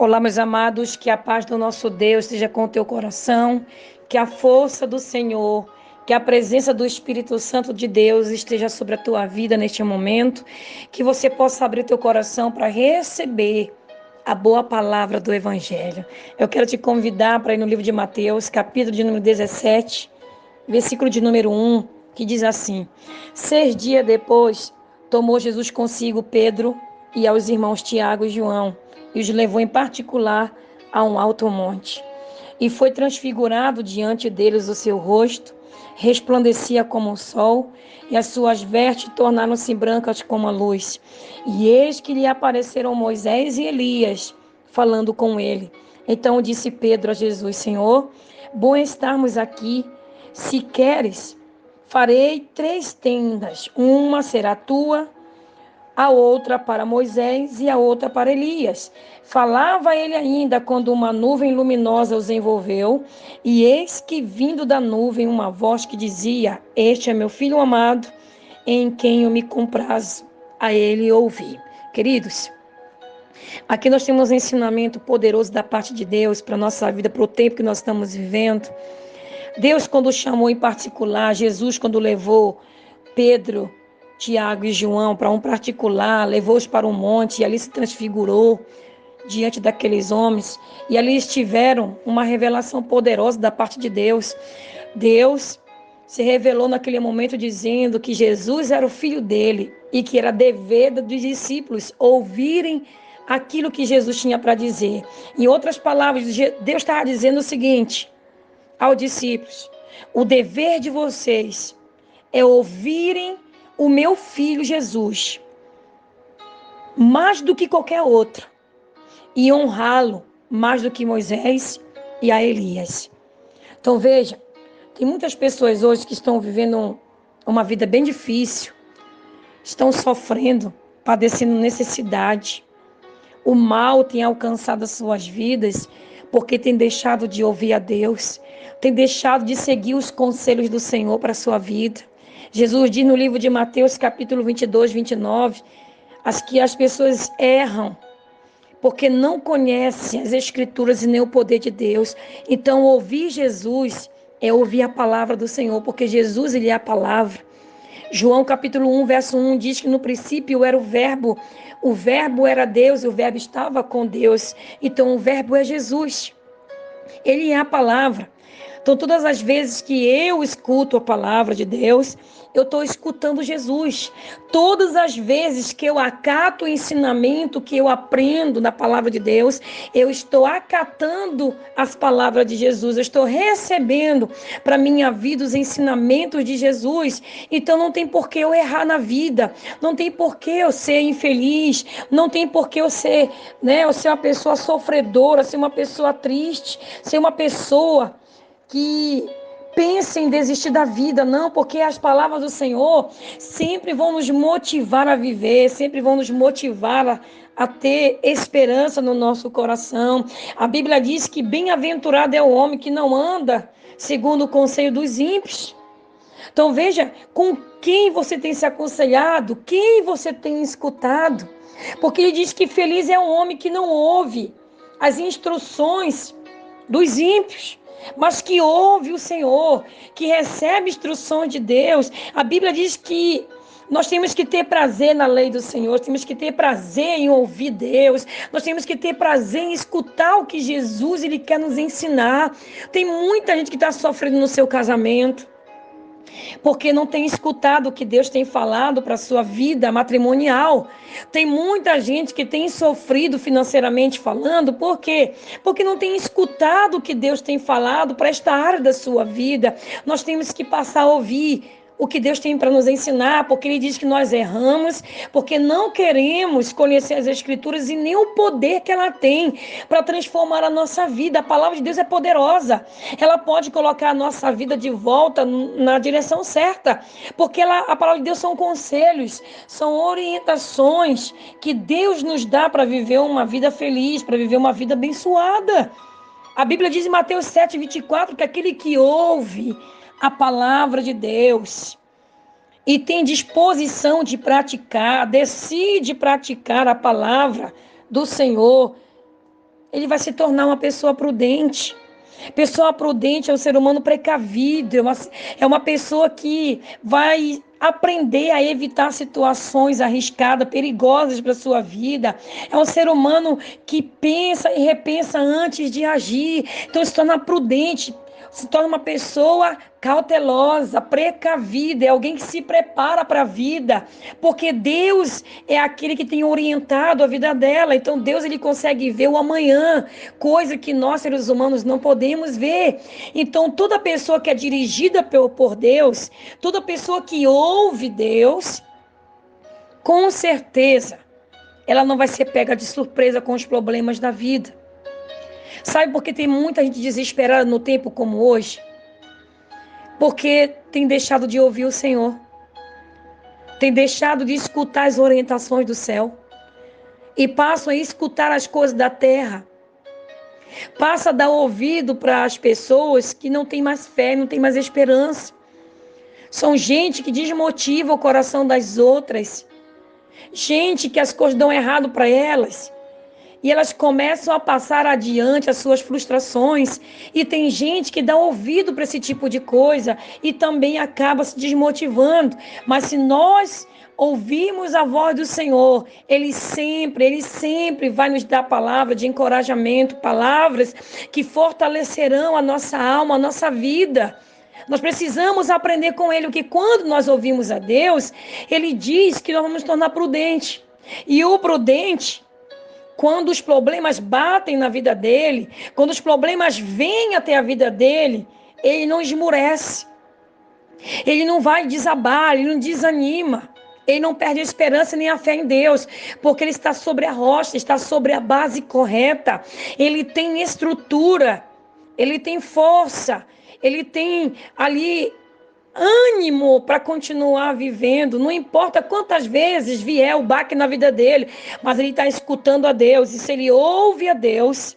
Olá, meus amados, que a paz do nosso Deus esteja com o teu coração, que a força do Senhor, que a presença do Espírito Santo de Deus esteja sobre a tua vida neste momento, que você possa abrir teu coração para receber a boa palavra do Evangelho. Eu quero te convidar para ir no livro de Mateus, capítulo de número 17, versículo de número 1, que diz assim: 6 dias depois, tomou Jesus consigo Pedro e aos irmãos Tiago e João, e os levou em particular a um alto monte. E foi transfigurado diante deles o seu rosto, resplandecia como o sol, e as suas vestes tornaram-se brancas como a luz. E eis que lhe apareceram Moisés e Elias, falando com ele. Então disse Pedro a Jesus: Senhor, bom estarmos aqui. Se queres, farei 3 tendas, uma será tua, a outra para Moisés e a outra para Elias. Falava ele ainda quando uma nuvem luminosa os envolveu, e eis que vindo da nuvem uma voz que dizia: Este é meu filho amado, em quem eu me comprazo, a ele ouvi. Queridos, aqui nós temos um ensinamento poderoso da parte de Deus para a nossa vida, para o tempo que nós estamos vivendo. Deus, quando chamou em particular, Jesus, quando levou Pedro, Tiago e João para um particular, levou-os para um monte e ali se transfigurou diante daqueles homens, e ali eles tiveram uma revelação poderosa da parte de Deus. Deus se revelou naquele momento dizendo que Jesus era o filho dele e que era dever dos discípulos ouvirem aquilo que Jesus tinha para dizer. Em outras palavras, Deus estava dizendo o seguinte aos discípulos: o dever de vocês é ouvirem o meu filho Jesus, mais do que qualquer outro, e honrá-lo mais do que Moisés e a Elias. Então veja, tem muitas pessoas hoje que estão vivendo uma vida bem difícil, estão sofrendo, padecendo necessidade. O mal tem alcançado as suas vidas porque tem deixado de ouvir a Deus, tem deixado de seguir os conselhos do Senhor para a sua vida. Jesus diz no livro de Mateus, capítulo 22, 29, que as pessoas erram porque não conhecem as Escrituras e nem o poder de Deus. Então, ouvir Jesus é ouvir a palavra do Senhor, porque Jesus, ele é a palavra. João capítulo 1, verso 1 diz que no princípio era o verbo era Deus e o verbo estava com Deus. Então, o verbo é Jesus. Ele é a palavra. Então, todas as vezes que eu escuto a palavra de Deus, eu estou escutando Jesus. Todas as vezes que eu acato o ensinamento que eu aprendo na palavra de Deus, eu estou acatando as palavras de Jesus. Eu estou recebendo para minha vida os ensinamentos de Jesus. Então, não tem por que eu errar na vida. Não tem por que eu ser infeliz. Não tem por que eu ser uma pessoa sofredora, ser uma pessoa triste, ser uma pessoa que pensa em desistir da vida, não, porque as palavras do Senhor sempre vão nos motivar a viver, sempre vão nos motivar a ter esperança no nosso coração. A Bíblia diz que bem-aventurado é o homem que não anda segundo o conselho dos ímpios. Então veja com quem você tem se aconselhado, quem você tem escutado, porque ele diz que feliz é o homem que não ouve as instruções dos ímpios, mas que ouve o Senhor, que recebe instruções de Deus. A Bíblia diz que nós temos que ter prazer na lei do Senhor, temos que ter prazer em ouvir Deus, nós temos que ter prazer em escutar o que Jesus ele quer nos ensinar. Tem muita gente que está sofrendo no seu casamento, porque não tem escutado o que Deus tem falado para a sua vida matrimonial. Tem muita gente que tem sofrido financeiramente falando, por quê? Porque não tem escutado o que Deus tem falado para esta área da sua vida. Nós temos que passar a ouvir o que Deus tem para nos ensinar, porque Ele diz que nós erramos, porque não queremos conhecer as Escrituras e nem o poder que ela tem para transformar a nossa vida. A palavra de Deus é poderosa, ela pode colocar a nossa vida de volta na direção certa, porque a palavra de Deus são conselhos, são orientações que Deus nos dá para viver uma vida feliz, para viver uma vida abençoada. A Bíblia diz em Mateus 7, 24, que aquele que ouve a palavra de Deus e tem disposição de praticar, decide praticar a palavra do Senhor, ele vai se tornar uma pessoa prudente. Pessoa prudente é um ser humano precavido, é uma pessoa que vai aprender a evitar situações arriscadas, perigosas para a sua vida. É um ser humano que pensa e repensa antes de agir. Então se torna prudente, se torna uma pessoa cautelosa, precavida, é alguém que se prepara para a vida, porque Deus é aquele que tem orientado a vida dela. Então Deus, ele consegue ver o amanhã, coisa que nós seres humanos não podemos ver. Então toda pessoa que é dirigida por Deus, toda pessoa que ouve Deus, com certeza ela não vai ser pega de surpresa com os problemas da vida. Sabe por que tem muita gente desesperada no tempo como hoje? Porque tem deixado de ouvir o Senhor. Tem deixado de escutar as orientações do céu. E passam a escutar as coisas da terra. Passa a dar ouvido para as pessoas que não têm mais fé, não têm mais esperança. São gente que desmotiva o coração das outras. Gente que as coisas dão errado para elas. E elas começam a passar adiante as suas frustrações. E tem gente que dá ouvido para esse tipo de coisa e também acaba se desmotivando. Mas se nós ouvirmos a voz do Senhor, Ele sempre vai nos dar palavras de encorajamento, palavras que fortalecerão a nossa alma, a nossa vida. Nós precisamos aprender com Ele, que quando nós ouvimos a Deus, Ele diz que nós vamos nos tornar prudentes. E o prudente, quando os problemas batem na vida dele, quando os problemas vêm até a vida dele, ele não esmurece. Ele não vai desabar, ele não desanima. Ele não perde a esperança nem a fé em Deus, porque ele está sobre a rocha, está sobre a base correta. Ele tem estrutura, ele tem força, ele tem ali ânimo para continuar vivendo. Não importa quantas vezes vier o baque na vida dele, mas ele está escutando a Deus. E se ele ouve a Deus,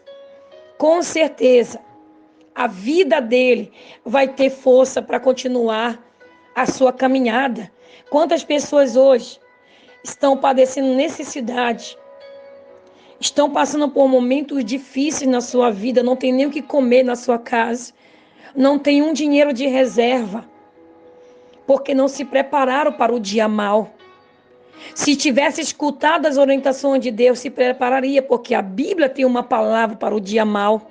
com certeza a vida dele vai ter força para continuar a sua caminhada. Quantas pessoas hoje estão padecendo necessidade, estão passando por momentos difíceis na sua vida, não tem nem o que comer na sua casa, não tem um dinheiro de reserva, porque não se prepararam para o dia mau. Se tivesse escutado as orientações de Deus, se prepararia, porque a Bíblia tem uma palavra para o dia mau.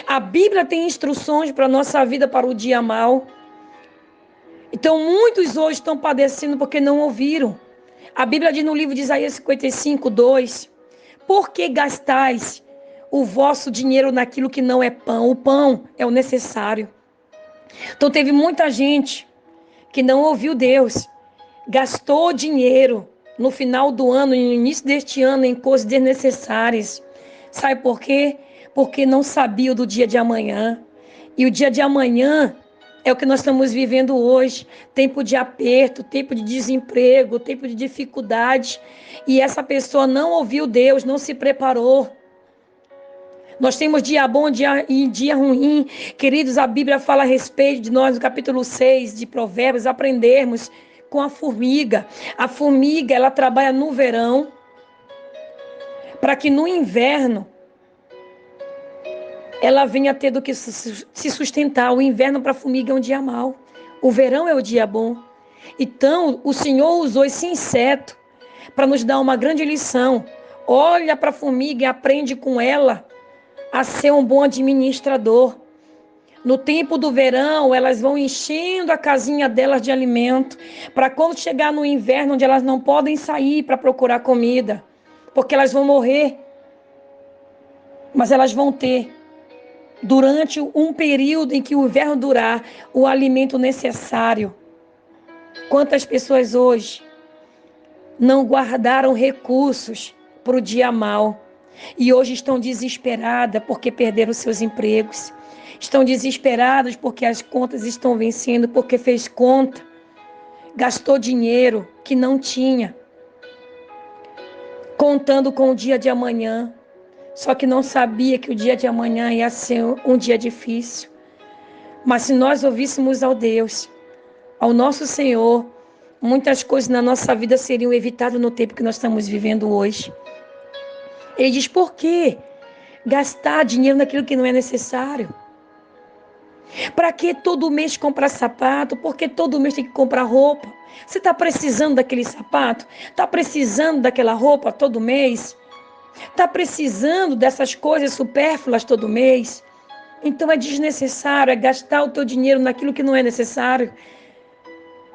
A Bíblia tem instruções para a nossa vida para o dia mau. Então, muitos hoje estão padecendo porque não ouviram. A Bíblia diz no livro de Isaías 55, 2: por que gastais o vosso dinheiro naquilo que não é pão? O pão é o necessário. Então, teve muita gente que não ouviu Deus, gastou dinheiro no final do ano, no início deste ano, em coisas desnecessárias. Sabe por quê? Porque não sabia do dia de amanhã. E o dia de amanhã é o que nós estamos vivendo hoje. Tempo de aperto, tempo de desemprego, tempo de dificuldade. E essa pessoa não ouviu Deus, não se preparou. Nós temos dia bom e dia ruim. Queridos, a Bíblia fala a respeito de nós, no capítulo 6 de Provérbios, aprendermos com a formiga. A formiga, ela trabalha no verão, para que no inverno ela venha ter do que se sustentar. O inverno para a formiga é um dia mau. O verão é o dia bom. Então, o Senhor usou esse inseto para nos dar uma grande lição. Olha para a formiga e aprende com ela a ser um bom administrador. No tempo do verão, elas vão enchendo a casinha delas de alimento, para quando chegar no inverno, onde elas não podem sair para procurar comida, porque elas vão morrer, mas elas vão ter, durante um período em que o inverno durar, o alimento necessário. Quantas pessoas hoje não guardaram recursos para o dia mau e hoje estão desesperadas porque perderam seus empregos? Estão desesperados porque as contas estão vencendo, porque fez conta, gastou dinheiro que não tinha, contando com o dia de amanhã, só que não sabia que o dia de amanhã ia ser um dia difícil. Mas se nós ouvíssemos ao Deus, ao nosso Senhor, muitas coisas na nossa vida seriam evitadas no tempo que nós estamos vivendo hoje. Ele diz: por quê gastar dinheiro naquilo que não é necessário. Para que todo mês comprar sapato? Por que todo mês tem que comprar roupa? Você está precisando daquele sapato? Está precisando daquela roupa todo mês? Está precisando dessas coisas supérfluas todo mês? Então é desnecessário, é gastar o teu dinheiro naquilo que não é necessário.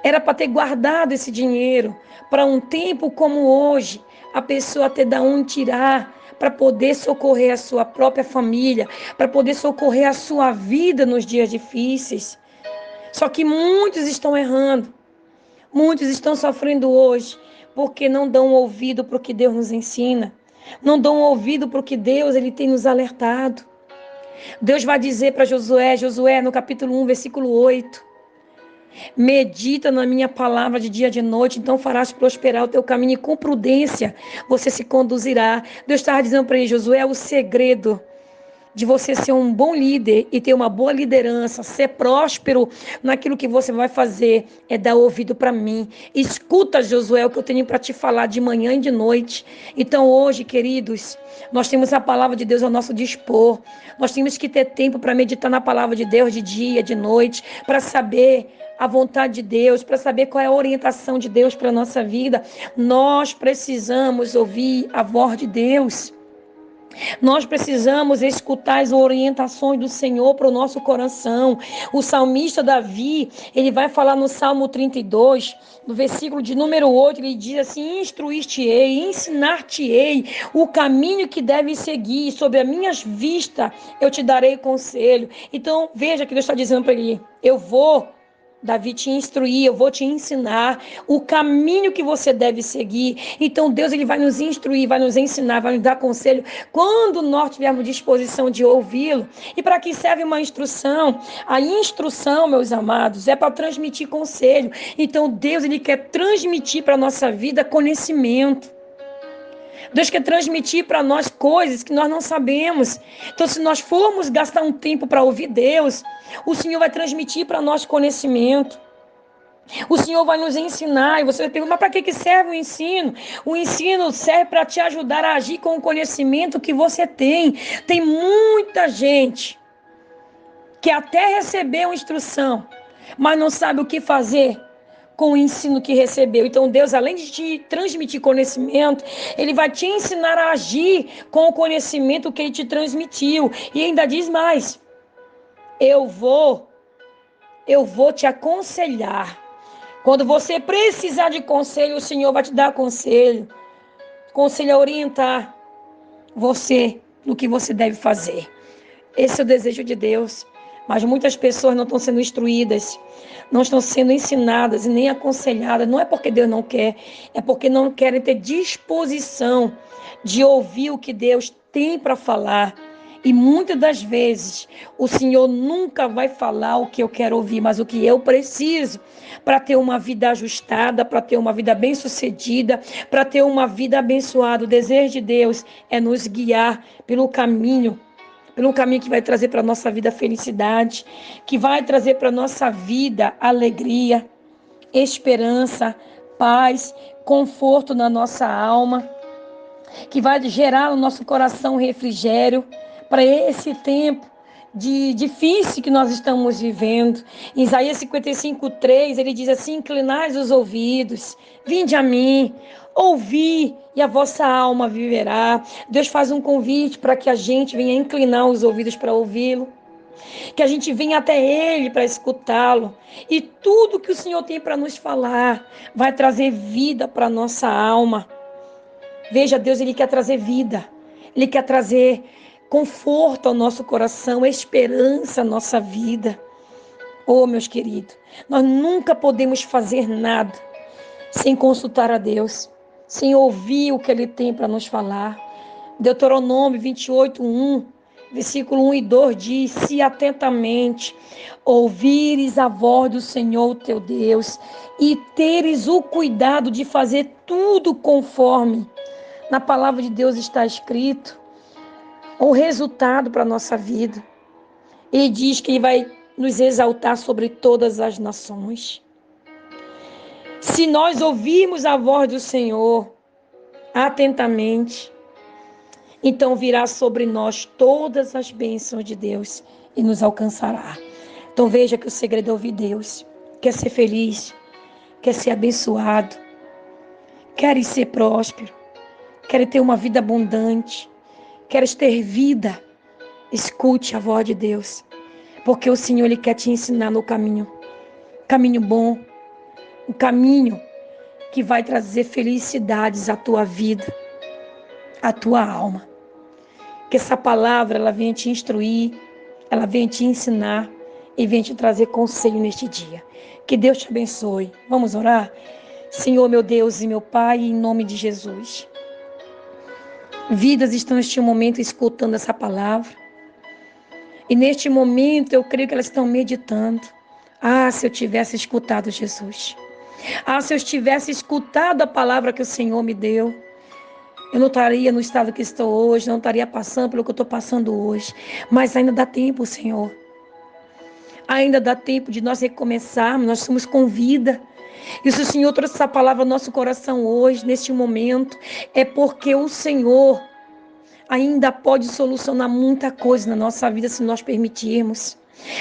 Era para ter guardado esse dinheiro para um tempo como hoje, a pessoa ter da onde tirar para poder socorrer a sua própria família, para poder socorrer a sua vida nos dias difíceis. Só que muitos estão errando, muitos estão sofrendo hoje, porque não dão ouvido para o que Deus nos ensina, não dão ouvido para o que Deus ele tem nos alertado. Deus vai dizer para Josué, no capítulo 1, versículo 8, medita na minha palavra de dia e de noite, então farás prosperar o teu caminho e com prudência você se conduzirá. Deus estava dizendo para ele, Josué, o segredo de você ser um bom líder e ter uma boa liderança, ser próspero naquilo que você vai fazer, é dar ouvido para mim. Escuta, Josué, o que eu tenho para te falar de manhã e de noite. Então hoje, queridos, nós temos a palavra de Deus ao nosso dispor. Nós temos que ter tempo para meditar na palavra de Deus de dia, de noite, para saber a vontade de Deus, para saber qual é a orientação de Deus para a nossa vida. Nós precisamos ouvir a voz de Deus. Nós precisamos escutar as orientações do Senhor para o nosso coração. O salmista Davi, ele vai falar no Salmo 32, no versículo de número 8, ele diz assim, instruir-te-ei, ensinar-te-ei o caminho que deves seguir, sobre as minhas vistas eu te darei conselho. Então, veja que Deus está dizendo para ele, eu vou Davi te instruir, eu vou te ensinar o caminho que você deve seguir. Então Deus ele vai nos instruir, vai nos ensinar, vai nos dar conselho quando nós tivermos disposição de ouvi-lo. E para que serve uma instrução? A instrução, meus amados, é para transmitir conselho. Então Deus ele quer transmitir para a nossa vida conhecimento. Deus quer transmitir para nós coisas que nós não sabemos. Então, se nós formos gastar um tempo para ouvir Deus, o Senhor vai transmitir para nós conhecimento. O Senhor vai nos ensinar. E você vai perguntar, mas para que serve o ensino? O ensino serve para te ajudar a agir com o conhecimento que você tem. Tem muita gente que até recebeu instrução, mas não sabe o que fazer com o ensino que recebeu. Então Deus, além de te transmitir conhecimento, Ele vai te ensinar a agir com o conhecimento que Ele te transmitiu. E ainda diz mais, eu vou te aconselhar. Quando você precisar de conselho, o Senhor vai te dar conselho. Conselho é orientar você no que você deve fazer. Esse é o desejo de Deus. Mas muitas pessoas não estão sendo instruídas, não estão sendo ensinadas e nem aconselhadas. Não é porque Deus não quer, é porque não querem ter disposição de ouvir o que Deus tem para falar. E muitas das vezes o Senhor nunca vai falar o que eu quero ouvir, mas o que eu preciso para ter uma vida ajustada, para ter uma vida bem-sucedida, para ter uma vida abençoada. O desejo de Deus é nos guiar pelo caminho que vai trazer para a nossa vida felicidade, que vai trazer para a nossa vida alegria, esperança, paz, conforto na nossa alma, que vai gerar no nosso coração refrigério para esse tempo difícil que nós estamos vivendo. Em Isaías 55:3, ele diz assim, inclinai os ouvidos, vinde a mim, ouvi e a vossa alma viverá. Deus faz um convite para que a gente venha inclinar os ouvidos para ouvi-lo, que a gente venha até Ele para escutá-lo. E tudo que o Senhor tem para nos falar vai trazer vida para a nossa alma. Veja, Deus, Ele quer trazer vida. Ele quer trazer conforto ao nosso coração, esperança à nossa vida. Oh, meus queridos, nós nunca podemos fazer nada sem consultar a Deus, sem ouvir o que Ele tem para nos falar. Deuteronômio 28:1, versículo 1 e 2 diz, se atentamente ouvires a voz do Senhor teu Deus e teres o cuidado de fazer tudo conforme na palavra de Deus está escrito, o resultado para a nossa vida. Ele diz que Ele vai nos exaltar sobre todas as nações. Se nós ouvirmos a voz do Senhor atentamente, Então virá sobre nós todas as bênçãos de Deus e nos alcançará. Então veja que o segredo é ouvir Deus. Quer ser feliz, quer ser abençoado, quer ser próspero, quer ter uma vida abundante, queres ter vida. Escute a voz de Deus, porque o Senhor Ele quer te ensinar no caminho bom, um caminho que vai trazer felicidades à tua vida, à tua alma. Que essa palavra ela venha te instruir, ela venha te ensinar e venha te trazer conselho neste dia. Que Deus te abençoe. Vamos orar? Senhor, meu Deus e meu Pai, em nome de Jesus. Vidas estão neste momento escutando essa palavra. E neste momento eu creio que elas estão meditando. Ah, se eu tivesse escutado Jesus. Ah, se eu tivesse escutado a palavra que o Senhor me deu. Eu não estaria no estado que estou hoje, não estaria passando pelo que eu estou passando hoje. Mas ainda dá tempo, Senhor. Ainda dá tempo de nós recomeçarmos, nós somos com vida. E se o Senhor trouxe essa palavra ao nosso coração hoje, neste momento, é porque o Senhor ainda pode solucionar muita coisa na nossa vida se nós permitirmos.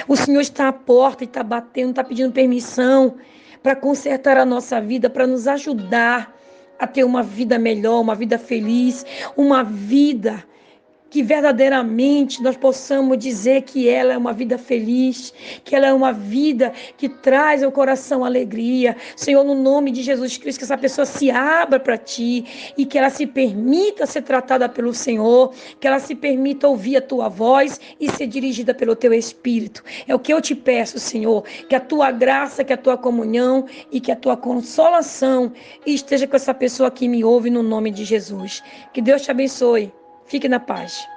O Senhor está à porta e está batendo, está pedindo permissão para consertar a nossa vida, para nos ajudar a ter uma vida melhor, uma vida feliz, uma vida que verdadeiramente nós possamos dizer que ela é uma vida feliz, que ela é uma vida que traz ao coração alegria. Senhor, no nome de Jesus Cristo, que essa pessoa se abra para Ti e que ela se permita ser tratada pelo Senhor, que ela se permita ouvir a Tua voz e ser dirigida pelo Teu Espírito. É o que eu te peço, Senhor, que a Tua graça, que a Tua comunhão e que a Tua consolação esteja com essa pessoa que me ouve no nome de Jesus. Que Deus te abençoe. Fique na paz.